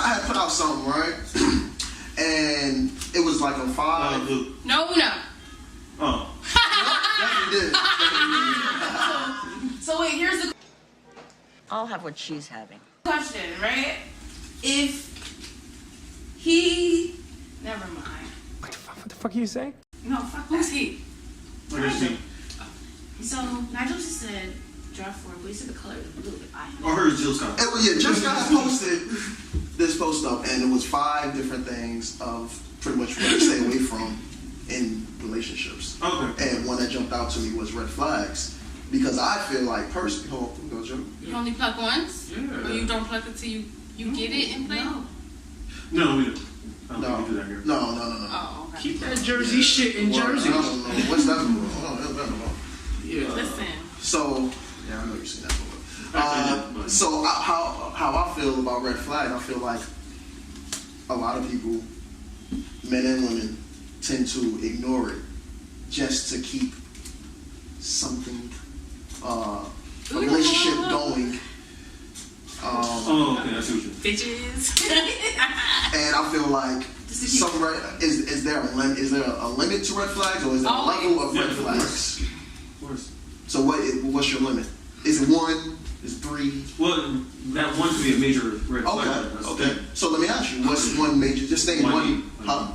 I had put out something, right? And it was like a 5. No. Oh. Definitely did. So wait, here's the I'll have what she's having. question, right? If he... Never mind. What the fuck are you saying? No, fuck who's he? What is he? So, Nigel just said draft 4, but he said the color is blue. I heard Jill Scott. Jill Scott posted this post up, and it was 5 different things of pretty much what to stay away from in relationships. Okay. And one that jumped out to me was red flags. Because I feel like personally, hold on, go Joe. You only pluck once? Yeah. Or you don't pluck it till you get it and play? No, we don't. I don't think we do that here. No. Oh, okay. Keep that Jersey shit in Jersey. I don't know. What's that about? Yeah. Listen. So, yeah, I know you've seen that before. So, how I feel about red flag, I feel like a lot of people, men and women, tend to ignore it just to keep something, a relationship going. Okay, I see what you're Bitches. And I feel like is there a limit to red flags, or is there a level of red flags? Of course. So what's your limit? Is it 1? Is it 3? Well, that one could be a major red flag. Okay. So let me ask you, what's one major? Just name one. Huh?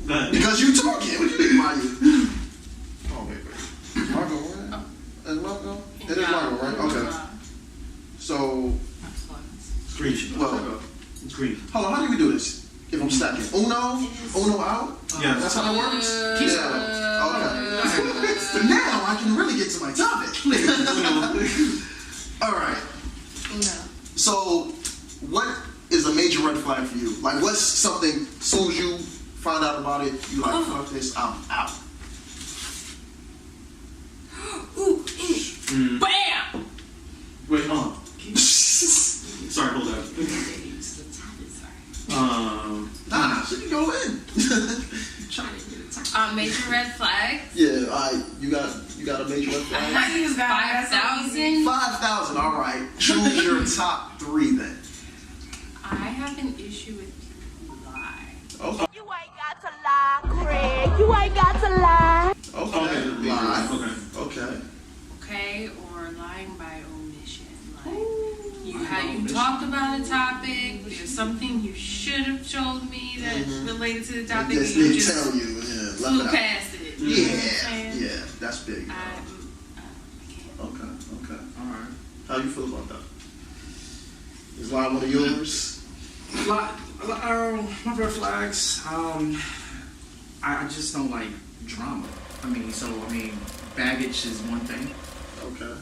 Go ahead. Because you talking. What do you mean, why you? Oh wait. Margo, right? Is Margo? It is Margo, right? Okay. So. Screen. Well. Screen. Hold on. How do we do this? If I'm stacking, Uno out. Yeah. That's how that works. Yeah. Okay. So now I can really get to my topic. All right. So, what is a major red flag for you? Like, what's something, as soon as you find out about it, you like, fuck this, I'm out. Bam! Wait, hold on. Sorry, hold on. Nah, she can go in. Major red flag. Yeah, you got a major red flag. 5,000. 5,000. All right. Choose your top 3 then. I have an issue with people who lie. Okay. You ain't got to lie, Craig. You ain't got to lie. Okay. Lie. Okay. Okay, or lying by omission. Like you talked about a topic. There's something you should have showed me that's related to the topic. Just and you didn't just tell you. flew past it. Yeah, that's big. I can't. Okay. All right. How you feel about that? Is lying one of yours? My red flags. I just don't like drama. Baggage is one thing. Okay.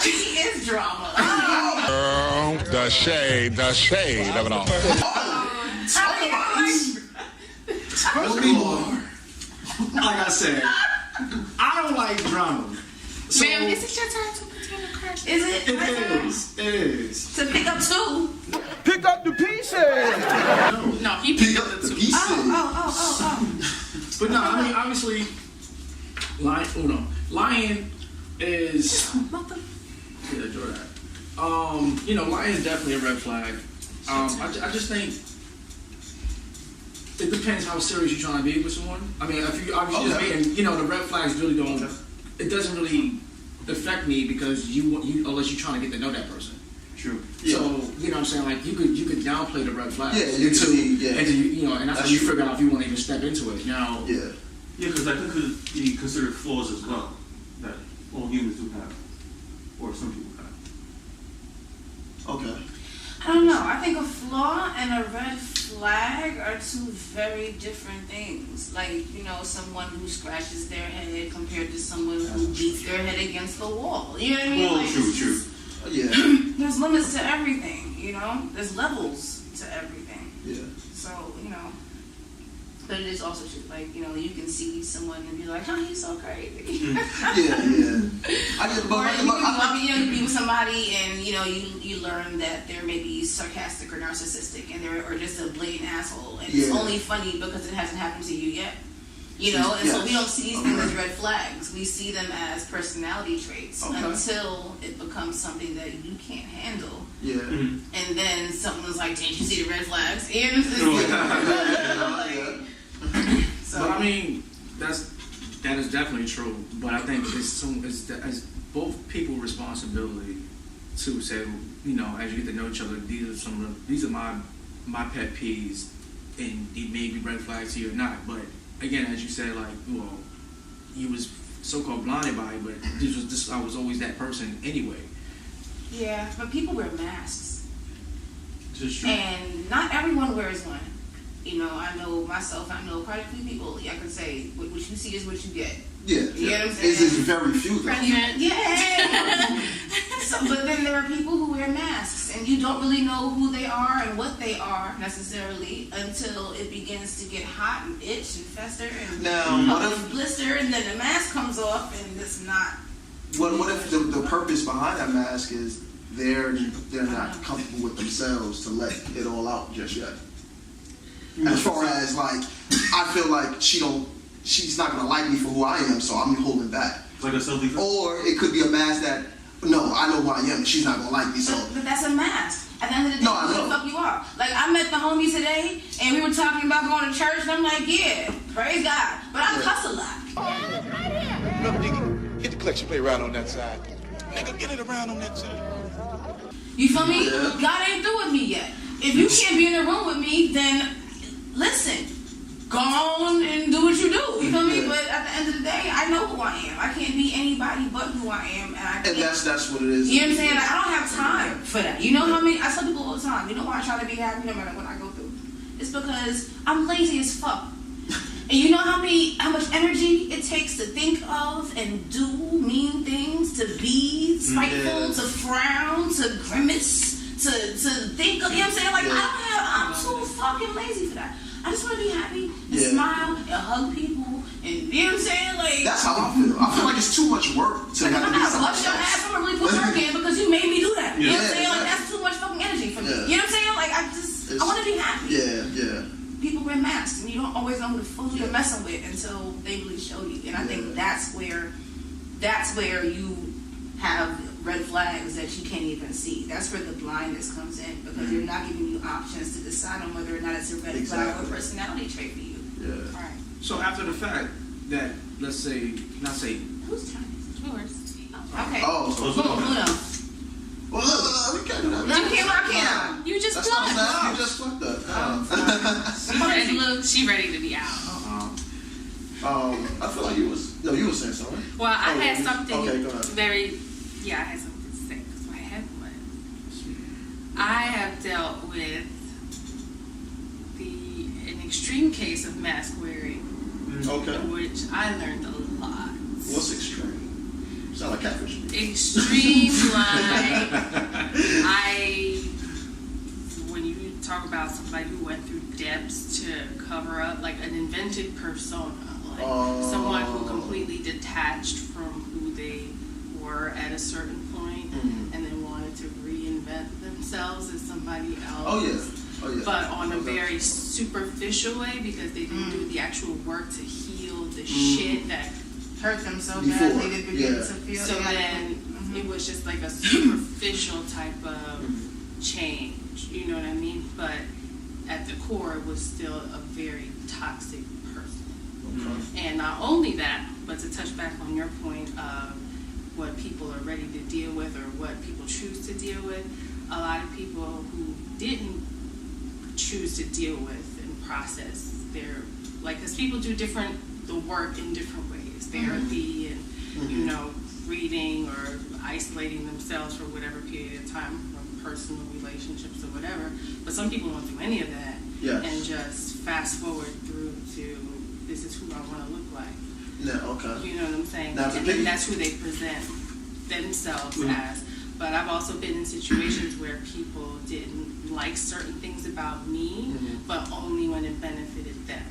He is drama. The shade of it all. Tell me more. Like I said, I don't like drama. So, Ma'am, is it your turn to put in a crash? Is it? It is. To pick up 2. Pick up the pieces! No, he picked up the 2. pieces. Oh. But no, obviously, lying is. Yeah, Jordan. Lying is definitely a red flag. I just think it depends how serious you're trying to be with someone. If you obviously just being, the red flags really don't. It doesn't really affect me because you unless you're trying to get to know that person. True. Yeah. So you know what I'm saying, like you could downplay the red flags. Yeah, and that's how you figure out if you want to even step into it. Now. Yeah. Yeah, because that could be considered flaws as well that all humans do have, or some people have. Okay. I don't know. I think a flaw and a red flag are 2 very different things. Like, someone who scratches their head compared to someone who beats their head against the wall. You know what I mean? Well, true. Yeah. There's limits to everything, There's levels to everything. Yeah. So, but it is also true. Like, you can see someone and be like, oh, he's so crazy. Yeah. I get you be with somebody and, you learn that they're maybe sarcastic or narcissistic and or just a blatant asshole. And it's only funny because it hasn't happened to you yet. So we don't see these things as red flags. We see them as personality traits until it becomes something that you can't handle. Yeah. And then someone's like, like, didn't you see the red flags? And it's so, but I mean, that is definitely true. But I think it's both people's responsibility to say, you know, as you get to know each other, these are my pet peeves, and they may be red flags to you or not. But again, as you said, like, well, you was so-called blinded by it, but I was always that person anyway. yeah, but people wear masks. Just true. And not everyone wears one. You know, I know myself, I know quite a few people. I can say, what you see is what you get. Yeah. You know what I'm saying? It's very few though. Yeah. So, but then there are people who wear masks, and you don't really know who they are and what they are necessarily until it begins to get hot and itch and fester and blister, and then the mask comes off, and it's not. What if the purpose behind that mask is they're not comfortable with themselves to let it all out just yet? As far as like, I feel like she's not gonna like me for who I am, so I'm holding back. Like a self-defense. Or it could be a mask that, no, I know who I am, and she's not gonna like me, so. But that's a mask. At the end of the day, No, I who know. the fuck you are? Like, I met the homie today, and we were talking about going to church, and I'm like, yeah, praise God. But I cuss a lot. Look, nigga, get the collection plate around on that side. Nigga, get it around on that side. You feel me? Yeah. God ain't through with me yet. If you can't be in the room with me, then listen. Go on and do what you do. You feel me? Yeah. But at the end of the day, I know who I am. I can't be anybody but who I am, and I can't. And that's what it is. You know what I'm saying? Like, I don't have time for that. You know how many? I tell people all the time. You know why I try to be happy no matter what I go through? It's because I'm lazy as fuck. And you know how much energy it takes to think of and do mean things, to be spiteful, to frown, to grimace, to think of, you know what I'm saying? Like, I'm too fucking lazy for that. I just want to be happy and smile and hug people and, you know what I'm saying? Like, That's how I feel. I feel like it's too much work to like, have I'm to be not gonna bust your somebody ass. else. I'm gonna really put work in because you made me do that. You know what I'm saying? Like, exactly. that's too much fucking energy for me. Yeah. You know what I'm saying? Like, I want to be happy. Yeah. People wear masks, and you don't always know who the fool you're messing with until they really show you. And I think that's where you have red flags that you can't even see. That's where the blindness comes in, because you're not giving you options to decide on whether or not it's a red flag or a personality trait for you. Yeah. Right. So after the fact that, let's say, not say, Who's Chinese? Yours. Okay. Oh, so Who knows? well, we can't do that. You can't rock it. You just That's not plugged. bad. You just fucked up. She ready to be out. I feel like you were saying something. Right? Well, I had something Okay, go ahead. I had something to say because my head went. I have dealt with an extreme case of mask wearing, Okay. which I learned a lot. What's extreme? Sound like catfish. Extreme, like when you talk about somebody who went through depths to cover up, like an invented persona, like someone who completely detached from who they were at a certain point, and then wanted to reinvent themselves as somebody else. Oh yeah. But on a very superficial way, because they didn't do the actual work to heal the shit that Hurt them so Before, bad they didn't begin to feel. so then it was just like a superficial type of change, you know what I mean? But at the core, it was still a very toxic person. And not only that, but to touch back on your point of what people are ready to deal with or what people choose to deal with, a lot of people who didn't choose to deal with and process their, like, because people do the work in different ways. Therapy and, you know, reading or isolating themselves for whatever period of time from personal relationships or whatever. But some people won't do any of that and just fast forward through to, this is who I want to look like. Yeah, okay. You know what I'm saying? Now, And then that's who they present themselves as. But I've also been in situations where people didn't like certain things about me, but only when it benefited them.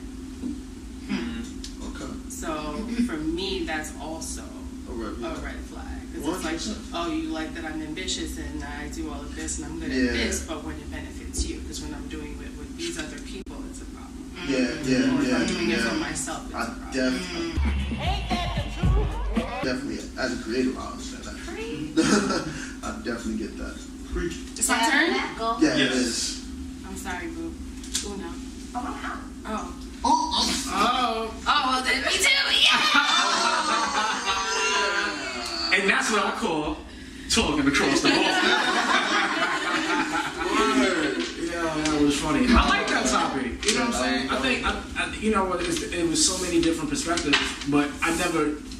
Okay. So for me, that's also a red flag. Because it's like, oh, you like that I'm ambitious and I do all of this and I'm good at this, but when it benefits you, because when I'm doing it with these other people, it's a problem. Or if I'm doing it for myself, it's a problem. Definitely, as a creative, I understand that. I definitely get that. It's my turn? Yeah, it is. I'm sorry, boo. Uno. Oh, I'm out. Oh. Well, then me too. Yeah. And that's what I call talking across the hall. Yeah, that was funny. I like that topic. You know what I'm saying? I think, you know what, it was so many different perspectives, but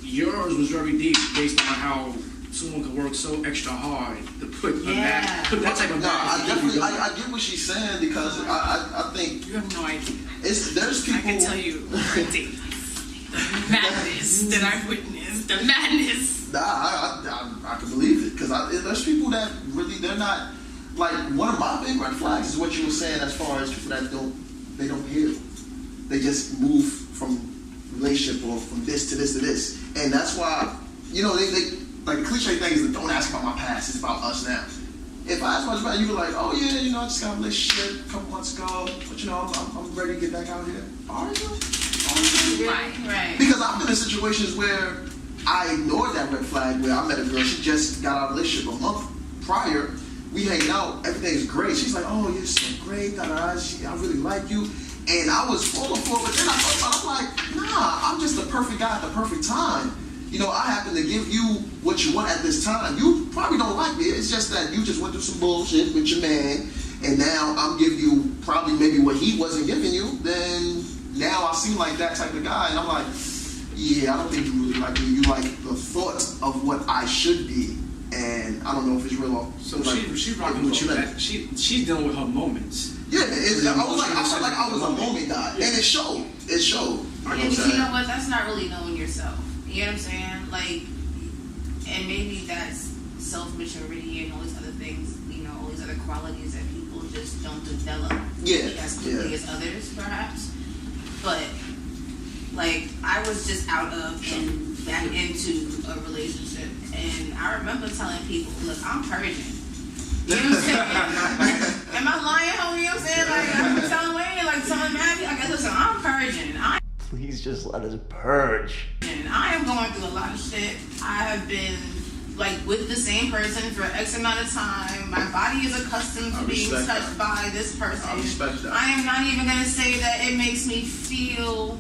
yours was very deep based on how someone could work so extra hard to put that type of I get what she's saying because I think you have no idea. There's people. I can tell you the madness that I've witnessed. The madness. Nah, I can believe it because there's people that really they're not like one of my big red flags is what you were saying as far as people that don't heal. They just move from relationship or from this to this to this, and that's why they like the cliche thing is that don't ask about my past. It's about us now. If I ask about you, be like, oh yeah, I just got a relationship a couple months ago, but I'm ready to get back out here. Are you? Right. Because I've been in situations where I ignored that red flag where I met a girl, she just got out of a relationship a month prior. We hanging out, everything's great. She's like, oh, you're so great, I really like you. And I was falling for it, but then I thought about it, I'm like, nah, I'm just the perfect guy at the perfect time. I happen to give you what you want at this time. You probably don't like me. It's just that you just went through some bullshit with your man, and now I'm giving you probably maybe what he wasn't giving you. Then now I seem like that type of guy, and I'm like, yeah, I don't think you really like me. You like the thought of what I should be, and I don't know if it's real or so. She's rocking with you. She's dealing with her moments. Yeah, I felt like I was a moment guy, and it showed. It showed. Yeah, but you know what? That's not really knowing yourself. You know what I'm saying? Like, and maybe that's self-maturity and all these other things, all these other qualities that people just don't develop as quickly as others, perhaps. But, like, I was just out of and back into a relationship, and I remember telling people, look, I'm Persian. You know what I'm saying? Am I lying, homie? You know what I'm saying? Like, I'm telling Wayne, like, telling Maddie, like, listen, I'm Persian. Please just let us purge. And I am going through a lot of shit. I have been like with the same person for X amount of time. My body is accustomed to being touched by this person. I respect that. I am not even gonna say that it makes me feel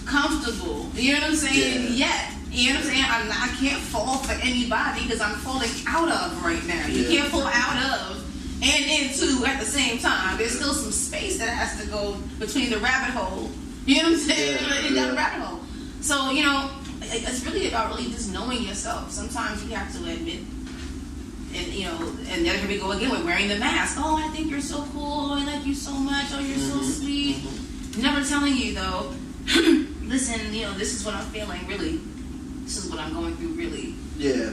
comfortable. You know what I'm saying? Yeah. You know what I'm saying? I can't fall for anybody because I'm falling out of right now. You can't fall out of and into at the same time. There's still some space that has to go between the rabbit hole. You know what I'm saying? In that rabbit hole. So, it's really about really just knowing yourself. Sometimes you have to admit, and and there we go again with wearing the mask. Oh, I think you're so cool. I like you so much. Oh, you're so sweet. Never telling you though, listen, this is what I'm feeling really. This is what I'm going through really. Yeah.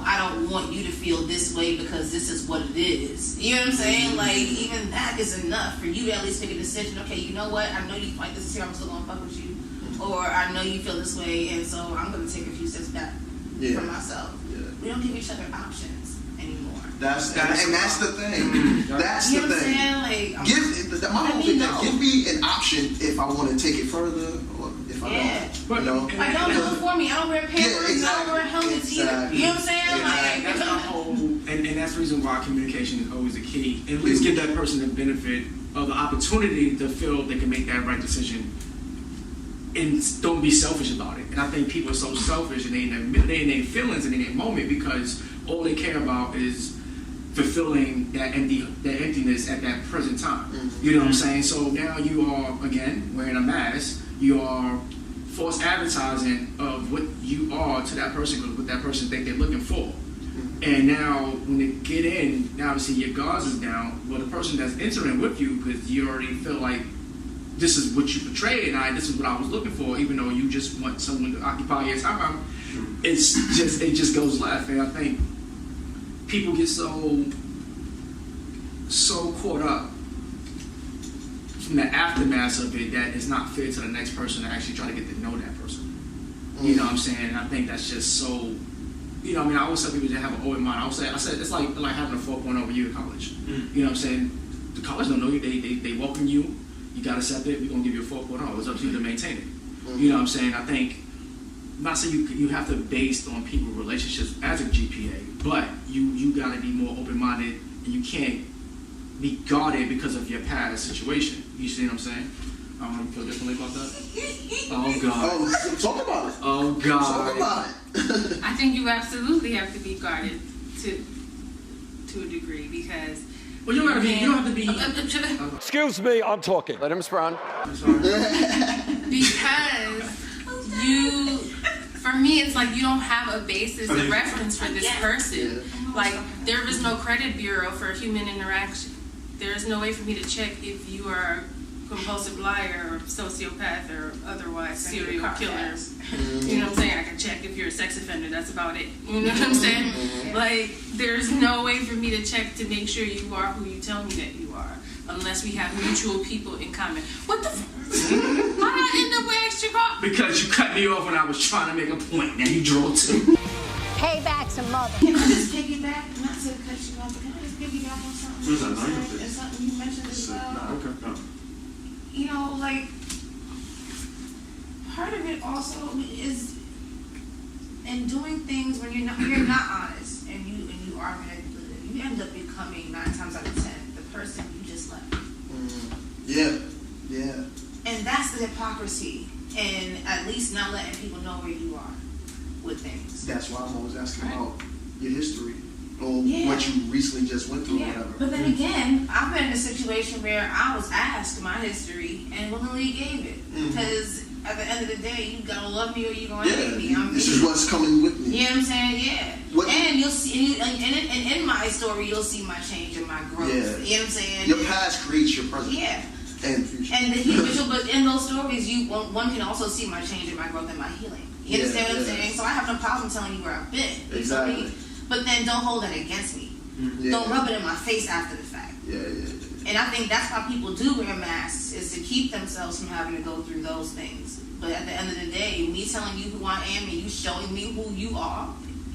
I don't want you to feel this way because this is what it is. You know what I'm saying? Like, even that is enough for you to at least make a decision. Okay, you know what? I know you like this here. I'm still going to fuck with you. Or I know you feel this way, and so I'm going to take a few steps back for myself. Yeah. We don't give each other options anymore. That's the thing. That's the thing. Like, my whole thing is give me an option if I want to take it further or if I don't. Like, don't do it for me. I don't wear pampers. I don't wear helmets either. You know what I'm saying? Like, that's our whole, and that's the reason why communication is always the key. And at least give that person the benefit of the opportunity to feel they can make that right decision. And don't be selfish about it. And I think people are so selfish and they in their feelings and in their moment because all they care about is fulfilling that emptiness at that present time. You know what I'm saying? So now you are, again, wearing a mask. You are false advertising of what you are to that person because what that person think they're looking for. And now when they get in, now obviously your guards is down. Well, the person that's entering with you, because you already feel like this is what you portray and this is what I was looking for, even though you just want someone to occupy your time, it just goes left. And I think people get so caught up from the aftermath of it that it's not fair to the next person to actually try to get to know that person. You know what I'm saying? And I think that's just so, I always tell people to have an open mind. I said it's like having a 4.0 over you in college. You know what I'm saying? The college don't know you. They welcome you. You got to accept it. We're going to give you a 4.0. It's up to you to maintain it. You know what I'm saying? I think, I'm not saying you have to base on people's relationships as a GPA, but you got to be more open-minded, and you can't be guarded because of your past situation. You see what I'm saying? You feel differently about that? Oh God. Oh, talk about it. Oh God. Talk about it. I think you absolutely have to be guarded to a degree because. Well, you don't have to be. Excuse me, I'm talking. Let him sprung. Because for me, it's like you don't have a basis of reference for this person. Like, there is no credit bureau for human interaction. There is no way for me to check if you are a compulsive liar or sociopath or otherwise serial killer. You know what I'm saying? I can check if you're a sex offender. That's about it. You know what I'm saying? Like, there's no way for me to check to make sure you are who you tell me that you are, unless we have mutual people in common. What the How did I end up with extra call? Because you cut me off when I was trying to make a point. Now you drove to. Payback's a mother. Can I just piggyback? Not to cut you off, but can I just piggyback on something you said and something you mentioned as well? Okay. You know, like, part of it also is in doing things when you're not honest and you are manipulative. You end up becoming 9 times out of 10 the person you just left. Yeah. And that's the hypocrisy, and at least not letting people know where you are with things. That's why I'm always asking about your history or what you recently just went through or whatever. But then again, I've been in a situation where I was asked my history and willingly gave it. Because at the end of the day, you gotta love me or you gonna hate me. This is what's coming with me. You know what I'm saying? Yeah. And you'll see, and in my story, you'll see my change and my growth. Yeah. You know what I'm saying? Your past creates your present. Yeah. And future. But in those stories, one can also see my change and my growth and my healing. You understand what I'm saying? So I have no problem telling you where I've been. Exactly. But then don't hold that against me. Don't rub it in my face after the fact. Yeah. And I think that's why people do wear masks, is to keep themselves from having to go through those things. But at the end of the day, me telling you who I am and you showing me who you are,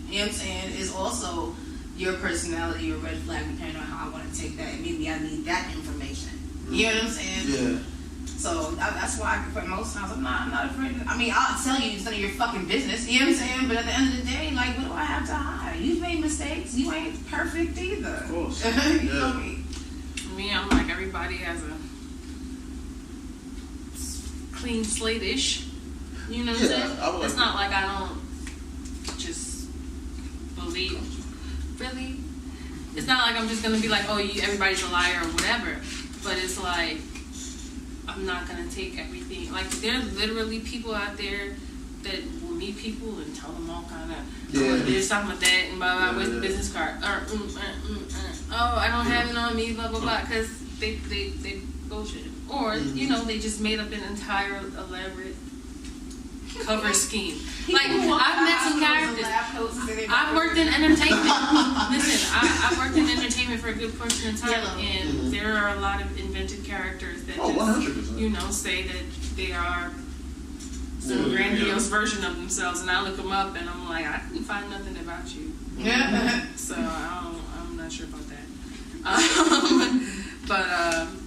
you know what I'm saying, is also your personality or red flag, depending on how I want to take that. And maybe I need that information. You know what I'm saying? Yeah. So that's why for most times I'm not afraid. I'll tell you it's none of your fucking business. You know what I'm saying? But at the end of the day, like, what do I have to hide? You've made mistakes. You ain't perfect either. Of course. You know me? I'm like, everybody has a clean slate-ish. You know what I'm saying? It's not like I don't just believe. Really? It's not like I'm just gonna be like, oh, everybody's a liar or whatever. But it's like, I'm not gonna take everything. Like, there's literally people out there that will meet people and tell them all kind of, there's something like that, and blah, blah, where's the business card? Oh, I don't have it on me, blah, blah, blah, because they bullshit. Or, they just made up an entire elaborate cover scheme. Like, I've met some characters. I've worked in entertainment. Listen, I've worked in entertainment for a good portion of time, and there are a lot of invented characters that just, 100%. Say that they are some grandiose version of themselves, and I look them up, and I'm like, I didn't find nothing about you. So I'm not sure about that. But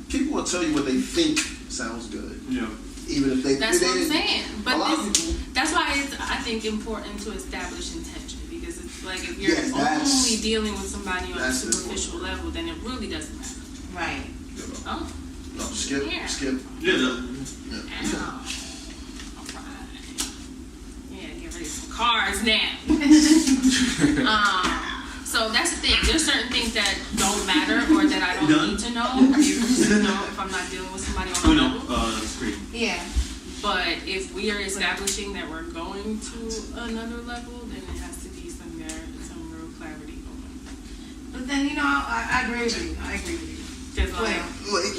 people will tell you what they think sounds good. Yeah. Even if they. That's what I'm saying. But people, that's why it's, I think, important to establish intention, because it's like if you're only dealing with somebody on a superficial level, then it really doesn't matter. Right. Oh. No, skip. Yeah. Yeah. Yeah, get rid of some cars now. So that's the thing. There's certain things that don't matter or that I don't need to know. If I'm not dealing with somebody on a level. Screen. Yeah. But if we are establishing that we're going to another level, then it has to be some real clarity going. But then, I agree with you. Just like, Wait.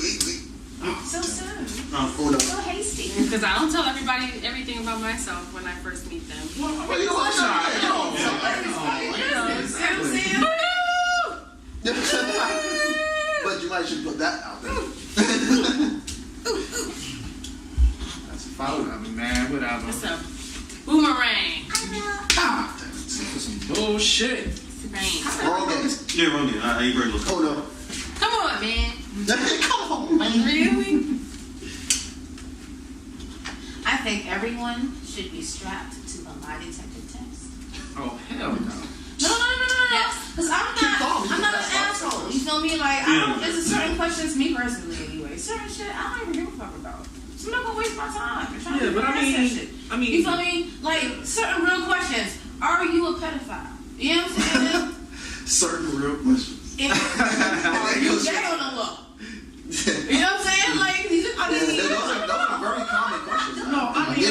so soon. So hasty. Because I don't tell everybody everything about myself when I first meet them. Well, you know what? But you might should put that out there. That's a foul. Man, whatever. What's up? Boomerang. Ah, damn it. Some bullshit. Wrong game. Yeah, wrong game. I ain't ready to Oh no. Come on, man. Come on, man. Really? I think everyone should be strapped to a lie detector test. Oh, hell no. No. Because I'm not an asshole. You feel me? Like, there's a certain questions, me personally anyway, certain shit I don't even give a fuck about. So I'm not gonna waste my time. Yeah, but I mean, you feel me? Like certain real questions. Are you a pedophile? You know what I'm saying? Certain real questions. Are you gay on the law? You know what I'm saying? Like these are those are very common questions. No, I mean, I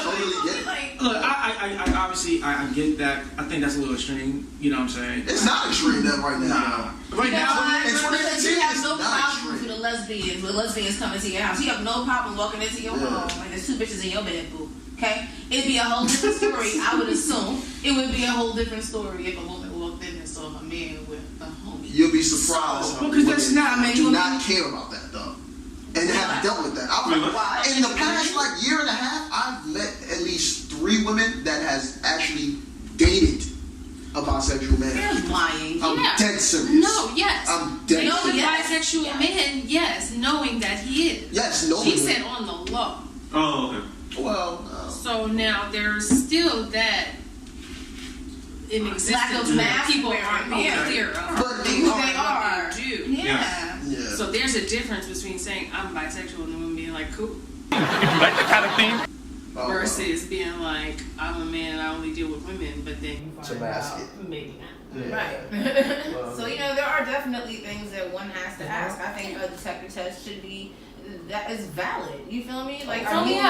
totally get it. Like, look, I obviously I get that. I think that's a little extreme. You know what I'm saying? It's not extreme that right now. Nah. Right now, because you have no it's not problem extreme. with the lesbians coming to your house. You have no problem walking into your home and there's 2 bitches in your bed, boo. Okay? It'd be a whole different story, I would assume. It would be a whole different story if a woman walked in and saw a man with a homie. You'll be surprised. Because that's not, man. Do not care about that though. And have dealt with that. In the past like year and a half, I've met at least 3 women that has actually dated a bisexual man. You're lying. I'm dead serious. No, yes. I'm dead serious. Knowing bisexual man, yes. Knowing that he is. Yes, knowing. She said on the low. Oh, okay. Well, So now there's still that in existence. Lack of math People where- aren't clear of But who they they are. Do. Yeah. yeah. So there's a difference between saying I'm bisexual and the woman being like cool. Like that kind of thing? Oh, Versus being like I'm a man and I only deal with women, but then To mask it. maybe not. Right. So, you know, there are definitely things that one has to ask. I think a detector test should be, that is valid. You feel me? Like, are you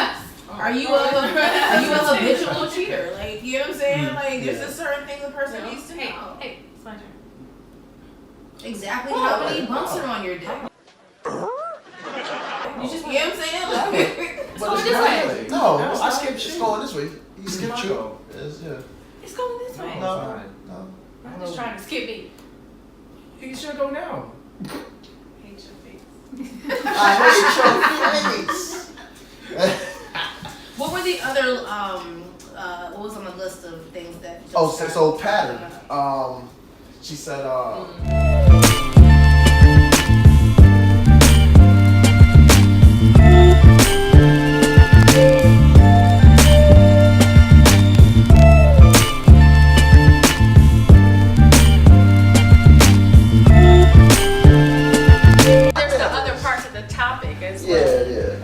a habitual cheater? Like, you know what I'm saying? Like, there's a certain thing the person needs to know. Hey, it's my turn. Exactly how many bumps are on your dick? You just, you know what I'm saying? Like, But it's this way. No, I skipped. It's going this way. You skipped you. Yeah. It's going this way. No. I'm just trying to skip me. You should go now. Hate your face. I hate your face. what were the other, what was on the list of things that? Oh, so pattern. She said,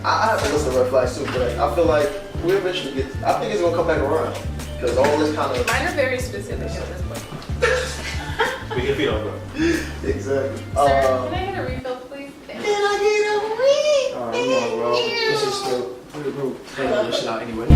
I have to listen to red flags too, but I feel like we eventually get. I think it's gonna come back around because all this kind of. Mine are very specific at this point. We can feed on, bro. Exactly. Sir, can I get a refill, please? Can I get a refill? Alright, come on, bro. This is still. We'll figure this shit out anyway.